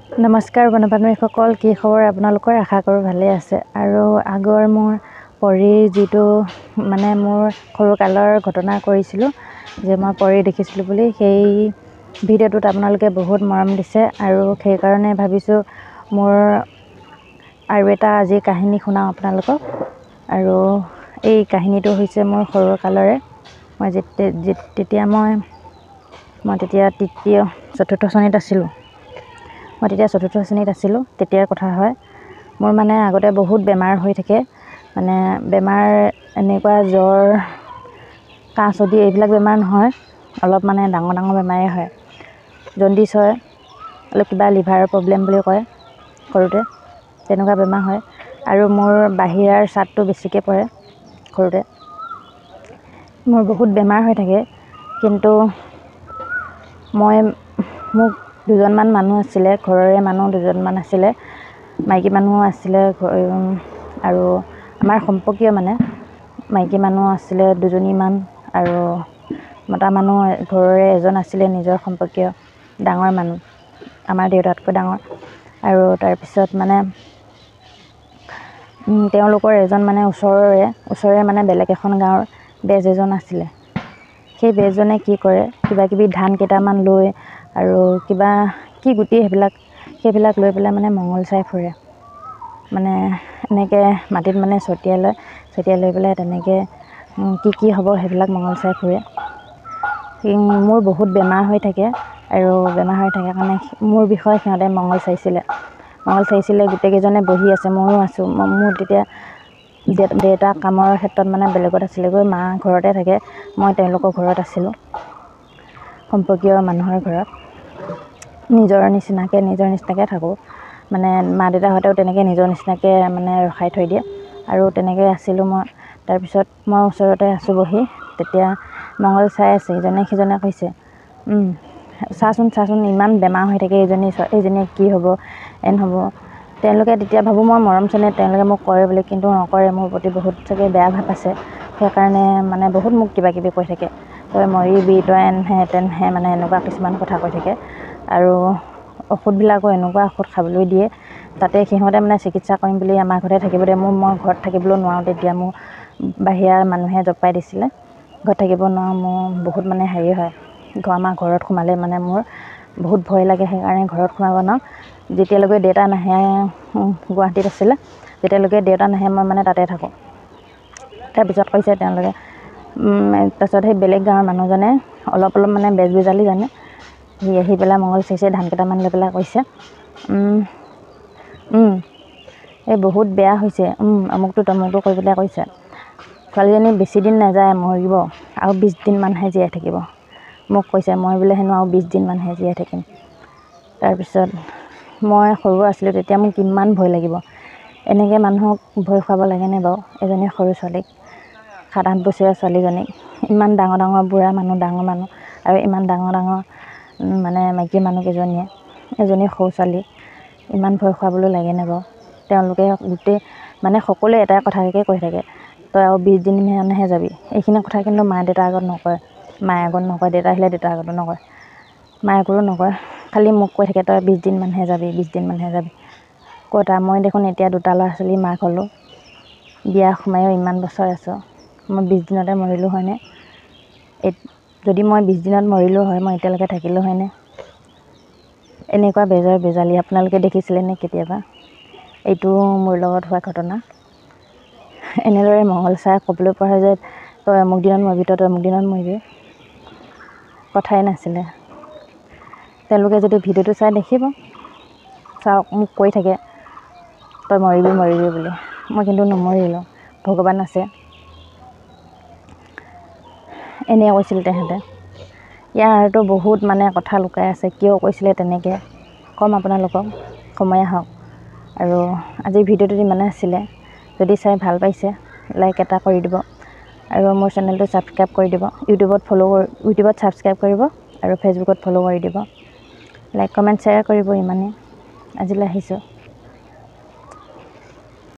নমস্কাৰ বনবান্ধৱীসকল, কি খবৰ আপোনালোকৰ? আশা কৰোঁ ভালে আছে। আৰু আগৰ মোৰ পৰীৰ যিটো মোৰ সৰুকালৰ ঘটনা কৰিছিলোঁ যে মই পৰী দেখিছিলোঁ বুলি, সেই ভিডিঅ'টোত আপোনালোকে বহুত মৰম দিছে আৰু সেইকাৰণে ভাবিছোঁ মোৰ আৰু এটা আজি কাহিনী শুনাওঁ আপোনালোকক। আৰু এই কাহিনীটো হৈছে মোৰ সৰুকালৰে। মই তেতিয়া চতুৰ্থ শ্ৰেণীত আছিলোঁ। চতুৰ্থ শ্ৰেণীত আছিলোঁ, তেতিয়াৰ কথা হয়। মোৰ আগতে বহুত বেমাৰ হৈ থাকে, বেমাৰ এনেকুৱা জ্বৰ, কাহ, চৰ্দি এইবিলাক বেমাৰ নহয়, অলপ ডাঙৰ ডাঙৰ বেমাৰেই হয়। জণ্ডিছ হয়, অলপ কিবা লিভাৰৰ প্ৰব্লেম বুলি কয় সৰুতে, তেনেকুৱা বেমাৰ হয়। আৰু মোৰ বাহিৰাৰ চাদটো বেছিকৈ পৰে সৰুতে। মোৰ বহুত বেমাৰ হৈ থাকে, কিন্তু মোক দুজনমান মানুহ আছিলে, ঘৰৰে মানুহ দুজনমান আছিলে, মাইকী মানুহ আছিলে, আৰু আমাৰ সম্পৰ্কীয় মাইকী মানুহ আছিলে দুজনীমান, আৰু মতা মানুহ ঘৰৰে এজন আছিলে, নিজৰ সম্পৰ্কীয় ডাঙৰ মানুহ, আমাৰ দেউতাতকৈ ডাঙৰ। আৰু তাৰপিছত তেওঁলোকৰ এজন ওচৰৰে বেলেগ এখন গাঁৱৰ বেজ এজন আছিলে। সেই বেজজনে কি কৰে, কিবা কিবি ধান কেইটামান লৈ আৰু কিবা কি গুটি সেইবিলাক লৈ পেলাই মঙল চাই ফুৰে। এনেকৈ মাটিত ছটিয়াই লৈ পেলাই তেনেকৈ কি হ'ব সেইবিলাক মঙল চাই ফুৰে। মোৰ বহুত বেমাৰ হৈ থাকে, আৰু বেমাৰ হৈ থাকে কাৰণে মোৰ বিষয়ে সিহঁতে মঙল চাইছিলে। গোটেইকেইজনে বহি আছে, ময়ো আছোঁ। মোৰ তেতিয়া দেউতা কামৰ ক্ষেত্ৰত বেলেগত আছিলেগৈ, মা ঘৰতে থাকে, মই তেওঁলোকৰ ঘৰত আছিলোঁ, সম্পৰ্কীয় মানুহৰ ঘৰত। নিজৰ নিচিনাকৈ থাকোঁ, মা দেউতাহঁতেও তেনেকৈ নিজৰ নিচিনাকৈ ৰখাই থৈ দিয়ে, আৰু তেনেকৈ আছিলোঁ মই। তাৰপিছত মই ওচৰতে আছোঁ বহি, তেতিয়া মঙল চাই আছে। ইজনে সিজনে কৈছে, চাচোন ইমান বেমাৰ হৈ থাকে, এইজনীয়ে কি হ'ব, এন হ'ব। তেওঁলোকে তেতিয়া ভাবোঁ মই মৰম চেনেহ তেওঁলোকে মোক কৰে বুলি, কিন্তু নকৰে। মোৰ প্ৰতি বহুত চাগে বেয়া ভাৱ আছে, সেইকাৰণে বহুত মোক কিবা কিবি কৈ থাকে। তই মৰিবি, তই এনহে তেনেহে, এনেকুৱা কিছুমান কথা কৈ থাকে। আৰু ঔষধবিলাকো এনেকুৱা ঔষধ খাবলৈ দিয়ে, তাতে সিহঁতে চিকিৎসা কৰিম বুলি আমাৰ ঘৰতে থাকিব দিয়ে। মই ঘৰত থাকিবলৈ নোৱাৰোঁ, তেতিয়া মোৰ বাহিৰা মানুহে জপাই দিছিলে, ঘৰত থাকিব নোৱাৰোঁ। মোৰ বহুত হেৰি হয়, আমাৰ ঘৰত সোমালে মোৰ বহুত ভয় লাগে, সেইকাৰণে ঘৰত সোমাব নোৱাৰোঁ। যেতিয়ালৈকে দেউতা নাহে, গুৱাহাটীত আছিলে, যেতিয়ালৈকে দেউতা নাহে মই তাতে থাকোঁ। তাৰপিছত কৈছে তেওঁলোকে, তাৰপিছত সেই বেলেগ গাঁৱৰ মানুহজনে অলপ বেজ বেজালি জানে, সি আহি পেলাই মঙল চাইছে, ধান কেইটামান লৈ পেলাই কৈছে, এই বহুত বেয়া হৈছে, আমুকটো তমুকটো কৰি পেলাই কৈছে। ছোৱালীজনী বেছি দিন নাযায়, মৰিব, আৰু 20 দিনমানহে জীয়াই থাকিব। মোক কৈছে, মই বোলে হেনো আৰু 20 দিনমানহে জীয়াই থাকিম। তাৰপিছত মই সৰু আছিলোঁ, তেতিয়া মোক কিমান ভয় লাগিব। এনেকৈ মানুহক ভয় খুৱাব লাগেনে বাৰু, এজনী সৰু ছোৱালীক, 7-8 বছৰীয়া ছোৱালীজনীক, ইমান ডাঙৰ ডাঙৰ বুঢ়া মানুহ, ডাঙৰ মানুহ, আৰু ইমান ডাঙৰ ডাঙৰ মাইকী মানুহকেইজনীয়ে এজনী সৰু ছোৱালী ইমান ভয় খুৱাবলৈ লাগেনে বাৰু। তেওঁলোকে গোটেই সকলোৱে এটাই কথাকে কৈ থাকে, তই আৰু 20 দিনমানহে যাবি। এইখিনি কথা কিন্তু মা দেউতাৰ আগত নকয়, মায়ে আগত নকয়, দেউতা আহিলে দেউতাৰ আগতো নকয়, মায়েকো নকয়। খালি মোক কৈ থাকে, তই 20 দিনমানহে যাবি, 20 দিনমানহে যাবি। মই দেখোন এতিয়া 2টা ল'ৰা ছোৱালী মাক হ'লোঁ, বিয়া সোমায়ো ইমান বছৰ আছোঁ, মই 20 দিনতে মৰিলোঁ হয়নে? যদি মই 20 দিনত মৰিলোঁ হয়, মই এতিয়ালৈকে থাকিলোঁ হয়নে? এনেকুৱা বেজৰ বেজালি আপোনালোকে দেখিছিলেনে কেতিয়াবা? এইটো মোৰ লগত হোৱা ঘটনা। এনেদৰে মঙল চাই ক'বলৈ পৰা হয় যে তই অমুক দিনত মৰিবি, তই অমুক দিনত মৰিবি, কথাই নাছিলে। তেওঁলোকে যদি ভিডিঅ'টো চাই দেখিব, চাওক, মোক কৈ থাকে তই মৰিবি বুলি। মই কিন্তু নমৰিলোঁ, ভগৱান আছে। এনেই কৈছিল তেহেঁতে। ইয়াৰতো বহুত কথা লুকাই আছে, কিয় কৈছিলে তেনেকৈ ক'ম আপোনালোকক, সময় আহক। আৰু আজিৰ ভিডিঅ'টো ইমানে আছিলে। যদি চাই ভাল পাইছে, লাইক এটা কৰি দিব, আৰু মোৰ চেনেলটো ছাবস্ক্ৰাইব কৰি দিব। ইউটিউবত ছাবস্ক্ৰাইব কৰিব, আৰু ফেচবুকত ফ'ল' কৰি দিব। লাইক কমেণ্ট শ্বেয়াৰ কৰিব, ইমানেই। আজিলৈ আহিছোঁ।